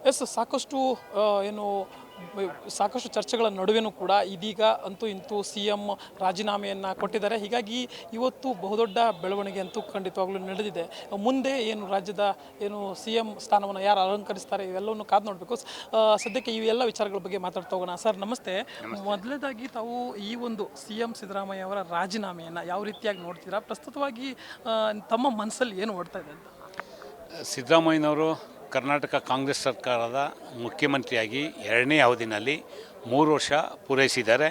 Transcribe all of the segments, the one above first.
S ಸಾಕಷ್ಟು ಏನು ಸಾಕಷ್ಟು ಚರ್ಚೆಗಳ ನಡುವೆನೂ ಕೂಡ ಇದೀಗ ಅಂತೂ ಇಂತೂ ಸಿ ಎಂ ರಾಜೀನಾಮೆಯನ್ನು ಕೊಟ್ಟಿದ್ದಾರೆ. ಹೀಗಾಗಿ ಇವತ್ತು ಬಹುದೊಡ್ಡ ಬೆಳವಣಿಗೆ ಅಂತೂ ಖಂಡಿತವಾಗ್ಲೂ ನಡೆದಿದೆ. ಮುಂದೆ ಏನು ರಾಜ್ಯದ ಏನು ಸಿ ಎಂ ಸ್ಥಾನವನ್ನು ಯಾರು ಅಲಂಕರಿಸ್ತಾರೆ ಇವೆಲ್ಲವನ್ನು ಕಾದು ನೋಡಬೇಕು. ಸದ್ಯಕ್ಕೆ ಇವೆಲ್ಲ ವಿಚಾರಗಳ ಬಗ್ಗೆ ಮಾತಾಡ್ತಾ ಹೋಗೋಣ. ಸರ್ ನಮಸ್ತೆ. ಮೊದಲನೇದಾಗಿ ತಾವು ಈ ಒಂದು ಸಿ ಎಂ ಸಿದ್ದರಾಮಯ್ಯ ಅವರ ರಾಜೀನಾಮೆಯನ್ನು ಯಾವ ರೀತಿಯಾಗಿ ನೋಡ್ತೀರಾ? ಪ್ರಸ್ತುತವಾಗಿ ತಮ್ಮ ಮನಸ್ಸಲ್ಲಿ ಏನು ಓಡ್ತಾ ಇದೆ ಅಂತ? ಸಿದ್ದರಾಮಯ್ಯನವರು ಕರ್ನಾಟಕ ಕಾಂಗ್ರೆಸ್ ಸರ್ಕಾರದ ಮುಖ್ಯಮಂತ್ರಿಯಾಗಿ 2ನೇ ಅವಧಿನಲ್ಲಿ 3 ವರ್ಷ ಪೂರೈಸಿದ್ದಾರೆ.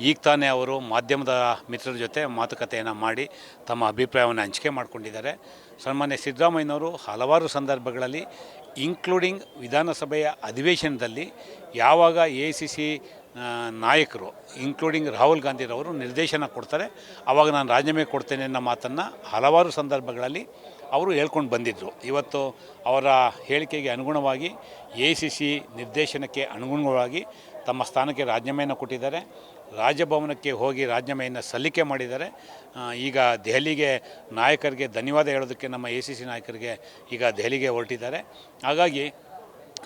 ಈಗ ತಾನೇ ಅವರು ಮಾಧ್ಯಮದ ಮಿತ್ರರ ಜೊತೆ ಮಾತುಕತೆಯನ್ನು ಮಾಡಿ ತಮ್ಮ ಅಭಿಪ್ರಾಯವನ್ನು ಹಂಚಿಕೆ ಮಾಡಿಕೊಂಡಿದ್ದಾರೆ. ಸನ್ಮಾನ್ಯ ಸಿದ್ದರಾಮಯ್ಯನವರು ಹಲವಾರು ಸಂದರ್ಭಗಳಲ್ಲಿ ಇನ್ಕ್ಲೂಡಿಂಗ್ ವಿಧಾನಸಭೆಯ ಅಧಿವೇಶನದಲ್ಲಿ ಯಾವಾಗ AICC ನಾಯಕರು ಇನ್ಕ್ಲೂಡಿಂಗ್ ರಾಹುಲ್ ಗಾಂಧಿರವರು ನಿರ್ದೇಶನ ಕೊಡ್ತಾರೆ, ಆವಾಗ ನಾನು ರಾಜೀನಾಮೆ ಕೊಡ್ತೇನೆ ಅನ್ನೋ ಮಾತನ್ನು ಹಲವಾರು ಸಂದರ್ಭಗಳಲ್ಲಿ ಅವರು ಹೇಳ್ಕೊಂಡು ಬಂದಿದ್ದರು. ಇವತ್ತು ಅವರ ಹೇಳಿಕೆಗೆ ಅನುಗುಣವಾಗಿ AICC ನಿರ್ದೇಶನಕ್ಕೆ ಅನುಗುಣವಾಗಿ ತಮ್ಮ ಸ್ಥಾನಕ್ಕೆ ರಾಜೀನಾಮೆಯನ್ನು ಕೊಟ್ಟಿದ್ದಾರೆ. ರಾಜಭವನಕ್ಕೆ ಹೋಗಿ ರಾಜೀನಾಮೆಯನ್ನು ಸಲ್ಲಿಕೆ ಮಾಡಿದ್ದಾರೆ. ಈಗ ದೆಹಲಿಗೆ ನಾಯಕರಿಗೆ ಧನ್ಯವಾದ ಹೇಳೋದಕ್ಕೆ ನಮ್ಮ AICC ನಾಯಕರಿಗೆ ಈಗ ದೆಹಲಿಗೆ ಹೊರಟಿದ್ದಾರೆ. ಹಾಗಾಗಿ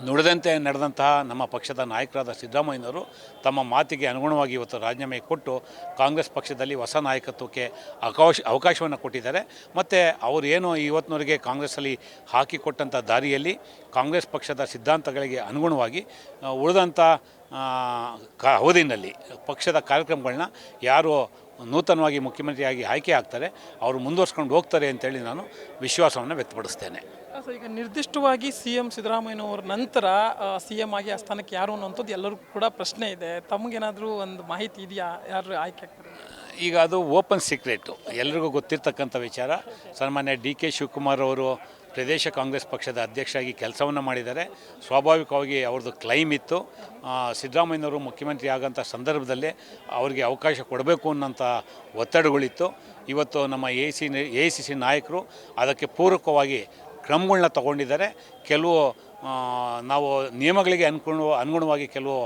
ನುಡಿದಂತೆ ನಡೆದಂತಹ ನಮ್ಮ ಪಕ್ಷದ ನಾಯಕರಾದ ಸಿದ್ದರಾಮಯ್ಯನವರು ತಮ್ಮ ಮಾತಿಗೆ ಅನುಗುಣವಾಗಿ ಇವತ್ತು ರಾಜೀನಾಮೆ ಕೊಟ್ಟು ಕಾಂಗ್ರೆಸ್ ಪಕ್ಷದಲ್ಲಿ ಹೊಸ ನಾಯಕತ್ವಕ್ಕೆ ಅವಕಾಶವನ್ನು ಕೊಟ್ಟಿದ್ದಾರೆ. ಮತ್ತು ಅವರು ಏನು ಇವತ್ತಿನವರೆಗೆ ಕಾಂಗ್ರೆಸ್ಸಲ್ಲಿ ಹಾಕಿಕೊಟ್ಟಂಥ ದಾರಿಯಲ್ಲಿ ಕಾಂಗ್ರೆಸ್ ಪಕ್ಷದ ಸಿದ್ಧಾಂತಗಳಿಗೆ ಅನುಗುಣವಾಗಿ ಉಳಿದಂಥ ಅವಧಿನಲ್ಲಿ ಪಕ್ಷದ ಕಾರ್ಯಕ್ರಮಗಳನ್ನ ಯಾರು ನೂತನವಾಗಿ ಮುಖ್ಯಮಂತ್ರಿಯಾಗಿ ಆಯ್ಕೆ ಆಗ್ತಾರೆ ಅವರು ಮುಂದುವರ್ಸ್ಕೊಂಡು ಹೋಗ್ತಾರೆ ಅಂತೇಳಿ ನಾನು ವಿಶ್ವಾಸವನ್ನು ವ್ಯಕ್ತಪಡಿಸ್ತೇನೆ. ಸರ್, ಈಗ ನಿರ್ದಿಷ್ಟವಾಗಿ ಸಿ ಎಂ ಸಿದ್ದರಾಮಯ್ಯನವ್ರ ನಂತರ ಸಿ ಎಂ ಆಗಿ ಆ ಸ್ಥಾನಕ್ಕೆ ಯಾರು ಅನ್ನೋಂಥದ್ದು ಎಲ್ಲರಿಗೂ ಕೂಡ ಪ್ರಶ್ನೆ ಇದೆ. ತಮಗೇನಾದರೂ ಒಂದು ಮಾಹಿತಿ ಇದೆಯಾ ಯಾರು ಆಯ್ಕೆ ಆಗ್ತಾರೆ? ಈಗ ಅದು ಓಪನ್ ಸೀಕ್ರೆಟು, ಎಲ್ರಿಗೂ ಗೊತ್ತಿರ್ತಕ್ಕಂಥ ವಿಚಾರ. ಸನ್ಮಾನ್ಯ DK ಶಿವಕುಮಾರ್ ಅವರು ಪ್ರದೇಶ ಕಾಂಗ್ರೆಸ್ ಪಕ್ಷದ ಅಧ್ಯಕ್ಷರಾಗಿ ಕೆಲಸವನ್ನು ಮಾಡಿದ್ದಾರೆ. ಸ್ವಾಭಾವಿಕವಾಗಿ ಅವ್ರದ್ದು ಕ್ಲೈಮ್ ಇತ್ತು. ಸಿದ್ದರಾಮಯ್ಯನವರು ಮುಖ್ಯಮಂತ್ರಿ ಆಗೋಂಥ ಸಂದರ್ಭದಲ್ಲೇ ಅವರಿಗೆ ಅವಕಾಶ ಕೊಡಬೇಕು ಅನ್ನೋಂಥ ಒತ್ತಡಗಳಿತ್ತು. ಇವತ್ತು ನಮ್ಮ AICC ನಾಯಕರು ಅದಕ್ಕೆ ಪೂರಕವಾಗಿ ಕ್ರಮಗಳನ್ನ ತಗೊಂಡಿದ್ದಾರೆ. ಕೆಲವು ನಾವು ನಿಯಮಗಳಿಗೆ ಅನುಗುಣವಾಗಿ ಕೆಲವು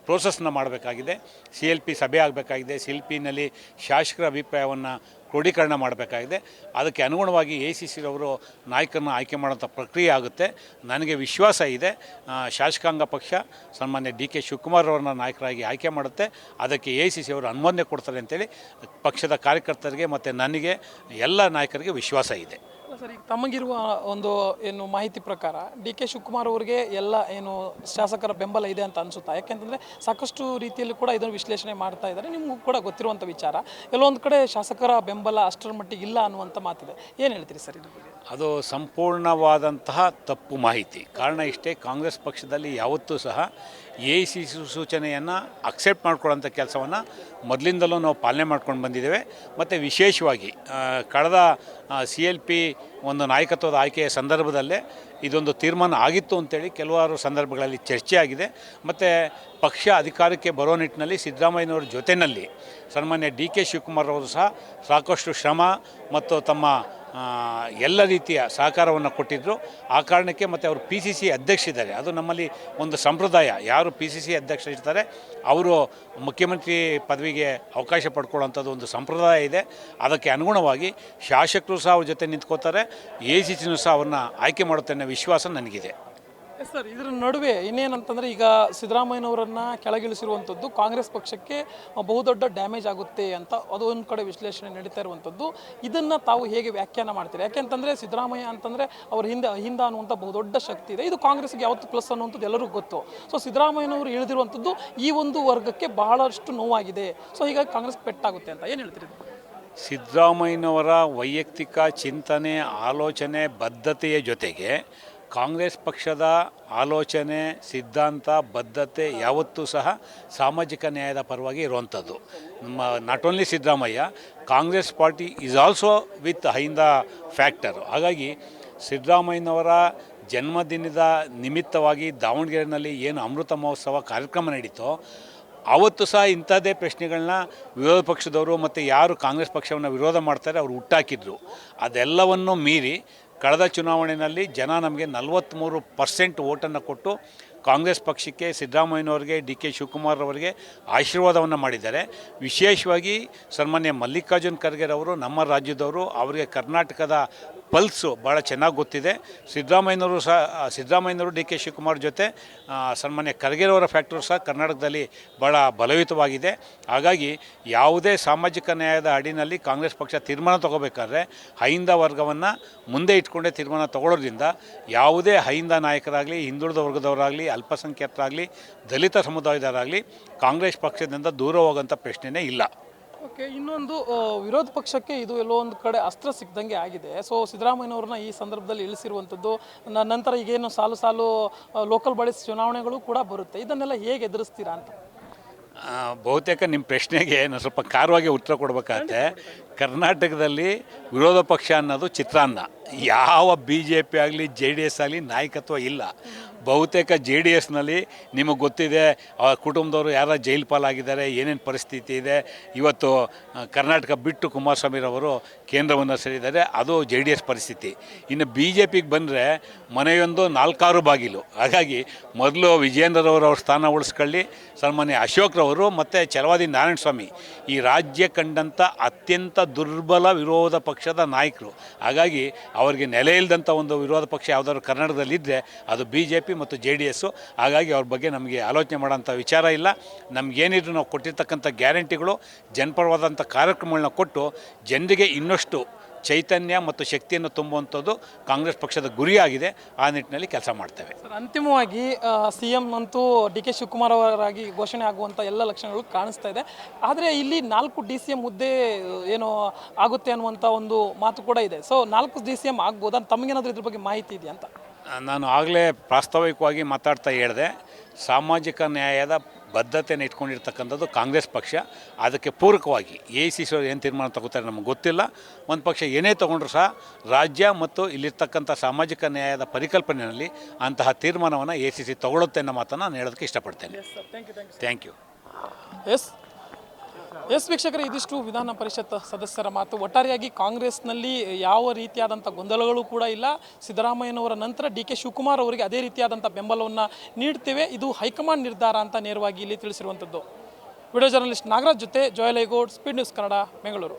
ಪ್ರೋಸೆಸ್ನ ಮಾಡಬೇಕಾಗಿದೆ. CLP ಸಭೆ ಆಗಬೇಕಾಗಿದೆ. CLPನಲ್ಲಿ ಶಾಸಕರ ಅಭಿಪ್ರಾಯವನ್ನು ಕ್ರೋಢೀಕರಣ ಮಾಡಬೇಕಾಗಿದೆ. ಅದಕ್ಕೆ ಅನುಗುಣವಾಗಿ AICCರವರು ನಾಯಕರನ್ನ ಆಯ್ಕೆ ಮಾಡೋಂಥ ಪ್ರಕ್ರಿಯೆ ಆಗುತ್ತೆ. ನನಗೆ ವಿಶ್ವಾಸ ಇದೆ, ಶಾಸಕಾಂಗ ಪಕ್ಷ ಸನ್ಮಾನ್ಯ DK ಶಿವಕುಮಾರ್ ಅವ್ರನ್ನ ನಾಯಕರಾಗಿ ಆಯ್ಕೆ ಮಾಡುತ್ತೆ. ಅದಕ್ಕೆ AICC ಅವರು ಅನುಮೋದನೆ ಕೊಡ್ತಾರೆ ಅಂತೇಳಿ ಪಕ್ಷದ ಕಾರ್ಯಕರ್ತರಿಗೆ ಮತ್ತು ನನಗೆ ಎಲ್ಲ ನಾಯಕರಿಗೆ ವಿಶ್ವಾಸ ಇದೆ. ಸರ್, ಈಗ ತಮಗಿರುವ ಒಂದು ಏನು ಮಾಹಿತಿ ಪ್ರಕಾರ DK ಶಿವಕುಮಾರ್ ಅವರಿಗೆ ಎಲ್ಲ ಏನು ಶಾಸಕರ ಬೆಂಬಲ ಇದೆ ಅಂತ ಅನಿಸುತ್ತಾ? ಯಾಕೆಂತಂದರೆ ಸಾಕಷ್ಟು ರೀತಿಯಲ್ಲಿ ಕೂಡ ಇದನ್ನು ವಿಶ್ಲೇಷಣೆ ಮಾಡ್ತಾ ಇದ್ದಾರೆ. ನಿಮಗೂ ಕೂಡ ಗೊತ್ತಿರುವಂಥ ವಿಚಾರ. ಎಲ್ಲೊಂದು ಕಡೆ ಶಾಸಕರ ಬೆಂಬಲ ಅಷ್ಟರ ಮಟ್ಟಿಗೆ ಇಲ್ಲ ಅನ್ನುವಂಥ ಮಾತಿದೆ. ಏನು ಹೇಳ್ತೀರಿ ಸರ್ ಇದ್ರ ಬಗ್ಗೆ? ಅದು ಸಂಪೂರ್ಣವಾದಂತಹ ತಪ್ಪು ಮಾಹಿತಿ. ಕಾರಣ ಇಷ್ಟೇ, ಕಾಂಗ್ರೆಸ್ ಪಕ್ಷದಲ್ಲಿ ಯಾವತ್ತೂ ಸಹ AICC ಸೂಚನೆಯನ್ನು ಅಕ್ಸೆಪ್ಟ್ ಮಾಡ್ಕೊಳ್ಳೋಂಥ ಕೆಲಸವನ್ನು ಮೊದಲಿಂದಲೂ ನಾವು ಪಾಲನೆ ಮಾಡ್ಕೊಂಡು ಬಂದಿದ್ದೇವೆ. ಮತ್ತು ವಿಶೇಷವಾಗಿ ಕಳೆದ CLP ಒಂದು ನಾಯಕತ್ವದ ಆಯ್ಕೆಯ ಸಂದರ್ಭದಲ್ಲೇ ಇದೊಂದು ತೀರ್ಮಾನ ಆಗಿತ್ತು ಅಂತೇಳಿ ಕೆಲವಾರು ಸಂದರ್ಭಗಳಲ್ಲಿ ಚರ್ಚೆ ಆಗಿದೆ. ಮತ್ತು ಪಕ್ಷ ಅಧಿಕಾರಕ್ಕೆ ಬರೋ ನಿಟ್ಟಿನಲ್ಲಿ ಸಿದ್ದರಾಮಯ್ಯನವರ ಜೊತೆಯಲ್ಲಿ ಸನ್ಮಾನ್ಯ DK ಶಿವಕುಮಾರ್ ಅವರು ಸಹ ಸಾಕಷ್ಟು ಶ್ರಮ ಮತ್ತು ತಮ್ಮ ಎಲ್ಲ ರೀತಿಯ ಸಹಕಾರವನ್ನು ಕೊಟ್ಟಿದ್ದರು. ಆ ಕಾರಣಕ್ಕೆ ಮತ್ತು ಅವರು PCC ಅಧ್ಯಕ್ಷರಿದ್ದಾರೆ. ಅದು ನಮ್ಮಲ್ಲಿ ಒಂದು ಸಂಪ್ರದಾಯ, ಯಾರು PCC ಅಧ್ಯಕ್ಷರಿರ್ತಾರೆ ಅವರು ಮುಖ್ಯಮಂತ್ರಿ ಪದವಿಗೆ ಅವಕಾಶ ಪಡ್ಕೊಳ್ಳೋಂಥದ್ದು ಒಂದು ಸಂಪ್ರದಾಯ ಇದೆ. ಅದಕ್ಕೆ ಅನುಗುಣವಾಗಿ ಶಾಸಕರು ಸಹ ಅವ್ರ ಜೊತೆ ನಿಂತ್ಕೋತಾರೆ. AICCನೂ ಸಹ ಅವ್ರನ್ನ ಆಯ್ಕೆ ಮಾಡುತ್ತೆ ಅನ್ನೋ ವಿಶ್ವಾಸ ನನಗಿದೆ. ಸರ್, ಇದರ ನಡುವೆ ಇನ್ನೇನಂತಂದರೆ ಈಗ ಸಿದ್ದರಾಮಯ್ಯನವರನ್ನು ಕೆಳಗಿಳಿಸಿರುವಂಥದ್ದು ಕಾಂಗ್ರೆಸ್ ಪಕ್ಷಕ್ಕೆ ಬಹುದೊಡ್ಡ ಡ್ಯಾಮೇಜ್ ಆಗುತ್ತೆ ಅಂತ ಅದು ಒಂದು ಕಡೆ ವಿಶ್ಲೇಷಣೆ ನಡೀತಾ ಇರುವಂಥದ್ದು. ಇದನ್ನು ತಾವು ಹೇಗೆ ವ್ಯಾಖ್ಯಾನ ಮಾಡ್ತೀರಿ? ಯಾಕೆಂತಂದರೆ ಸಿದ್ದರಾಮಯ್ಯ ಅಂತಂದರೆ ಅವ್ರ ಹಿಂದ ಅನ್ನುವಂಥ ಬಹುದೊಡ್ಡ ಶಕ್ತಿ ಇದೆ. ಇದು ಕಾಂಗ್ರೆಸ್ಗೆ ಯಾವತ್ತು ಪ್ಲಸ್ ಅನ್ನುವಂಥದ್ದು ಎಲ್ಲರಿಗೂ ಗೊತ್ತು. ಸೊ ಸಿದ್ದರಾಮಯ್ಯನವರು ಇಳಿದಿರುವಂಥದ್ದು ಈ ಒಂದು ವರ್ಗಕ್ಕೆ ಬಹಳಷ್ಟು ನೋವಾಗಿದೆ. ಸೊ ಹೀಗಾಗಿ ಕಾಂಗ್ರೆಸ್ ಪೆಟ್ಟಾಗುತ್ತೆ ಅಂತ ಏನು ಹೇಳ್ತೀರಿ? ಸಿದ್ದರಾಮಯ್ಯನವರ ವೈಯಕ್ತಿಕ ಚಿಂತನೆ, ಆಲೋಚನೆ, ಬದ್ಧತೆಯ ಜೊತೆಗೆ ಕಾಂಗ್ರೆಸ್ ಪಕ್ಷದ ಆಲೋಚನೆ, ಸಿದ್ಧಾಂತ, ಬದ್ಧತೆ ಯಾವತ್ತೂ ಸಹ ಸಾಮಾಜಿಕ ನ್ಯಾಯದ ಪರವಾಗಿ ಇರುವಂಥದ್ದು. Not only Siddaramaiah, Congress party is also with Ahinda factor. ಹಾಗಾಗಿ ಸಿದ್ದರಾಮಯ್ಯನವರ ಜನ್ಮದಿನದ ನಿಮಿತ್ತವಾಗಿ ದಾವಣಗೆರೆಯಲ್ಲಿ ಏನು ಅಮೃತ ಮಹೋತ್ಸವ ಕಾರ್ಯಕ್ರಮ ನಡೀತೋ ಆವತ್ತು ಸಹ ಇಂಥದ್ದೇ ಪ್ರಶ್ನೆಗಳನ್ನ ವಿರೋಧ ಪಕ್ಷದವರು ಮತ್ತು ಯಾರು ಕಾಂಗ್ರೆಸ್ ಪಕ್ಷವನ್ನು ವಿರೋಧ ಮಾಡ್ತಾರೆ ಅವರು ಹುಟ್ಟಾಕಿದ್ರು. ಅದೆಲ್ಲವನ್ನು ಮೀರಿ ಕಳೆದ ಚುನಾವಣೆಯಲ್ಲಿ ಜನ ನಮಗೆ 43% ಓಟನ್ನು ಕೊಟ್ಟು ಕಾಂಗ್ರೆಸ್ ಪಕ್ಷಕ್ಕೆ ಸಿದ್ದರಾಮಯ್ಯನವರಿಗೆ ಡಿ ಕೆ ಶಿವಕುಮಾರ್ ಅವರಿಗೆ ಆಶೀರ್ವಾದವನ್ನು ಮಾಡಿದ್ದಾರೆ. ವಿಶೇಷವಾಗಿ ಸನ್ಮಾನ್ಯ ಮಲ್ಲಿಕಾರ್ಜುನ್ ಖರ್ಗೆರವರು ನಮ್ಮ ರಾಜ್ಯದವರು, ಅವರಿಗೆ ಕರ್ನಾಟಕದ ಪಲ್ಸು ಭಾಳ ಚೆನ್ನಾಗಿ ಗೊತ್ತಿದೆ. ಸಿದ್ದರಾಮಯ್ಯನವರು ಡಿ ಕೆ ಶಿವಕುಮಾರ್ ಜೊತೆ ಸನ್ಮಾನ್ಯ ಖರ್ಗೆರವರ ಫ್ಯಾಕ್ಟರ್ ಸಹ ಕರ್ನಾಟಕದಲ್ಲಿ ಭಾಳ ಬಲಯುತವಾಗಿದೆ. ಹಾಗಾಗಿ ಯಾವುದೇ ಸಾಮಾಜಿಕ ನ್ಯಾಯದ ಅಡಿನಲ್ಲಿ ಕಾಂಗ್ರೆಸ್ ಪಕ್ಷ ತೀರ್ಮಾನ ತಗೋಬೇಕಾದ್ರೆ ಹೈಂದ ವರ್ಗವನ್ನು ಮುಂದೆ ಇಟ್ಕೊಂಡೇ ತೀರ್ಮಾನ ತಗೊಳ್ಳೋದ್ರಿಂದ ಯಾವುದೇ ಹೈಂದ ನಾಯಕರಾಗಲಿ, ಹಿಂದುಳಿದ ವರ್ಗದವರಾಗಲಿ, ಅಲ್ಪಸಂಖ್ಯಾತರಾಗಲಿ, ದಲಿತ ಸಮುದಾಯದವರಾಗಲಿ ಕಾಂಗ್ರೆಸ್ ಪಕ್ಷದಿಂದ ದೂರ ಹೋಗೋಂಥ ಪ್ರಶ್ನೆಯೇ ಇಲ್ಲ. ಓಕೆ, ಇನ್ನೊಂದು ವಿರೋಧ ಪಕ್ಷಕ್ಕೆ ಇದು ಎಲ್ಲೋ ಒಂದು ಕಡೆ ಅಸ್ತ್ರ ಸಿಕ್ದಂಗೆ ಆಗಿದೆ. ಸೊ ಸಿದ್ದರಾಮಯ್ಯನವ್ರನ್ನ ಈ ಸಂದರ್ಭದಲ್ಲಿ ಇಳಿಸಿರುವಂಥದ್ದು, ನಂತರ ಈಗೇನು ಸಾಲು ಸಾಲು ಲೋಕಲ್ ಬಾಡೀಸ್ ಚುನಾವಣೆಗಳು ಕೂಡ ಬರುತ್ತೆ, ಇದನ್ನೆಲ್ಲ ಹೇಗೆ ಎದುರಿಸ್ತೀರಾ ಅಂತ? ಬಹುತೇಕ ನಿಮ್ಮ ಪ್ರಶ್ನೆಗೆ ನಾನು ಸ್ವಲ್ಪ ಖಾರವಾಗಿ ಉತ್ತರ ಕೊಡಬೇಕಾಗತ್ತೆ. ಕರ್ನಾಟಕದಲ್ಲಿ ವಿರೋಧ ಪಕ್ಷ ಅನ್ನೋದು ಚಿತ್ರಾನ್ನ. ಯಾವ ಬಿ ಜೆ ಪಿ ಆಗಲಿ ಜೆ ಡಿ ಎಸ್ ಆಗಲಿ ನಾಯಕತ್ವ ಇಲ್ಲ. ಬಹುತೇಕ ಜೆ ಡಿ ಎಸ್ನಲ್ಲಿ ನಿಮಗೆ ಗೊತ್ತಿದೆ, ಕುಟುಂಬದವರು ಯಾರ ಜೈಲು ಪಾಲಾಗಿದ್ದಾರೆ, ಏನೇನು ಪರಿಸ್ಥಿತಿ ಇದೆ. ಇವತ್ತು ಕರ್ನಾಟಕ ಬಿಟ್ಟು ಕುಮಾರಸ್ವಾಮಿರವರು ಕೇಂದ್ರವನ್ನು ಸೇರಿದ್ದಾರೆ, ಅದು ಜೆ ಡಿ ಎಸ್ ಪರಿಸ್ಥಿತಿ. ಇನ್ನು ಬಿ ಜೆ ಪಿಗೆ ಬಂದರೆ ಮನೆಯೊಂದು 4-6 ಬಾಗಿಲು. ಹಾಗಾಗಿ ಮೊದಲು ವಿಜೇಂದ್ರರವರು ಅವ್ರ ಸ್ಥಾನ ಉಳಿಸ್ಕೊಳ್ಳಿ. ಸನ್ಮಾನ್ಯ ಅಶೋಕ್ರವರು ಮತ್ತು ಛಲವಾದಿ ನಾರಾಯಣಸ್ವಾಮಿ ಈ ರಾಜ್ಯ ಕಂಡಂಥ ಅತ್ಯಂತ ದುರ್ಬಲ ವಿರೋಧ ಪಕ್ಷದ ನಾಯಕರು. ಹಾಗಾಗಿ ಅವರಿಗೆ ನೆಲೆ ಇಲ್ಲದಂಥ ಒಂದು ವಿರೋಧ ಪಕ್ಷ ಯಾವುದಾದ್ರು ಕರ್ನಾಟಕದಲ್ಲಿದ್ದರೆ ಅದು ಬಿ ಜೆ ಪಿ ಮತ್ತು ಜೆ ಡಿ ಎಸ್ಸು. ಹಾಗಾಗಿ ಅವ್ರ ಬಗ್ಗೆ ನಮಗೆ ಆಲೋಚನೆ ಮಾಡೋಂಥ ವಿಚಾರ ಇಲ್ಲ. ನಮಗೇನಿದ್ರು ನಾವು ಕೊಟ್ಟಿರ್ತಕ್ಕಂಥ ಗ್ಯಾರಂಟಿಗಳು, ಜನಪರವಾದಂಥ ಕಾರ್ಯಕ್ರಮಗಳನ್ನ ಕೊಟ್ಟು ಜನರಿಗೆ ಇನ್ನಷ್ಟು ಚೈತನ್ಯ ಮತ್ತು ಶಕ್ತಿಯನ್ನು ತುಂಬುವಂಥದ್ದು ಕಾಂಗ್ರೆಸ್ ಪಕ್ಷದ ಗುರಿಯಾಗಿದೆ. ಆ ನಿಟ್ಟಿನಲ್ಲಿ ಕೆಲಸ ಮಾಡ್ತೇವೆ. ಸರ್, ಅಂತಿಮವಾಗಿ ಸಿ ಎಂ ಅಂತೂ ಡಿ ಕೆ ಶಿವಕುಮಾರ್ ಅವರಾಗಿ ಘೋಷಣೆ ಆಗುವಂಥ ಎಲ್ಲ ಲಕ್ಷಣಗಳು ಕಾಣಿಸ್ತಾ ಇದೆ. ಆದರೆ ಇಲ್ಲಿ 4 ಡಿ ಸಿ ಎಂ ಹುದ್ದೆ ಏನೋ ಆಗುತ್ತೆ ಅನ್ನುವಂಥ ಒಂದು ಮಾತು ಕೂಡ ಇದೆ. ಸೊ 4 ಡಿ ಸಿ ಎಂ ಆಗ್ಬೋದಾ? ತಮಗೇನಾದರೂ ಇದ್ರ ಬಗ್ಗೆ ಮಾಹಿತಿ ಇದೆಯಾ ಅಂತ? ನಾನು ಆಗಲೇ ಪ್ರಾಸ್ತಾವಿಕವಾಗಿ ಮಾತಾಡ್ತಾ ಹೇಳಿದೆ, ಸಾಮಾಜಿಕ ನ್ಯಾಯದ ಬದ್ಧತೆಯನ್ನು ಇಟ್ಕೊಂಡಿರ್ತಕ್ಕಂಥದ್ದು ಕಾಂಗ್ರೆಸ್ ಪಕ್ಷ. ಅದಕ್ಕೆ ಪೂರಕವಾಗಿ ಎ ಸಿ ಸಿ ಏನು ತೀರ್ಮಾನ ತಗೋತಾರೆ ನಮಗೆ ಗೊತ್ತಿಲ್ಲ. ಒಂದು ಪಕ್ಷ ಏನೇ ತೊಗೊಂಡ್ರು ಸಹ ರಾಜ್ಯ ಮತ್ತು ಇಲ್ಲಿರ್ತಕ್ಕಂಥ ಸಾಮಾಜಿಕ ನ್ಯಾಯದ ಪರಿಕಲ್ಪನೆಯಲ್ಲಿ ಅಂತಹ ತೀರ್ಮಾನವನ್ನು ಎ ಸಿ ಸಿ ತಗೊಳ್ಳುತ್ತೆ ಅನ್ನೋ ಮಾತನ್ನು ನಾನು ಹೇಳೋದಕ್ಕೆ ಇಷ್ಟಪಡ್ತೇನೆ. Thank you. ಎಸ್ ವೀಕ್ಷಕರೇ, ಇದಿಷ್ಟು ವಿಧಾನ ಪರಿಷತ್ ಸದಸ್ಯರ ಮಾತು. ಒಟ್ಟಾರೆಯಾಗಿ ಕಾಂಗ್ರೆಸ್ನಲ್ಲಿ ಯಾವ ರೀತಿಯಾದಂಥ ಗೊಂದಲಗಳು ಕೂಡ ಇಲ್ಲ. ಸಿದ್ದರಾಮಯ್ಯನವರ ನಂತರ ಡಿ ಕೆ ಶಿವಕುಮಾರ್ ಅವರಿಗೆ ಅದೇ ರೀತಿಯಾದಂಥ ಬೆಂಬಲವನ್ನು ನೀಡ್ತೇವೆ, ಇದು ಹೈಕಮಾಂಡ್ ನಿರ್ಧಾರ ಅಂತ ನೇರವಾಗಿ ಇಲ್ಲಿ ತಿಳಿಸಿರುವಂಥದ್ದು. ವಿಡಿಯೋ ಜರ್ನಲಿಸ್ಟ್ ನಾಗರಾಜ್ ಜೊತೆ ಜೋಯಲೈಗೌಡ್, ಸ್ಪೀಡ್ ನ್ಯೂಸ್ ಕನ್ನಡ, ಬೆಂಗಳೂರು.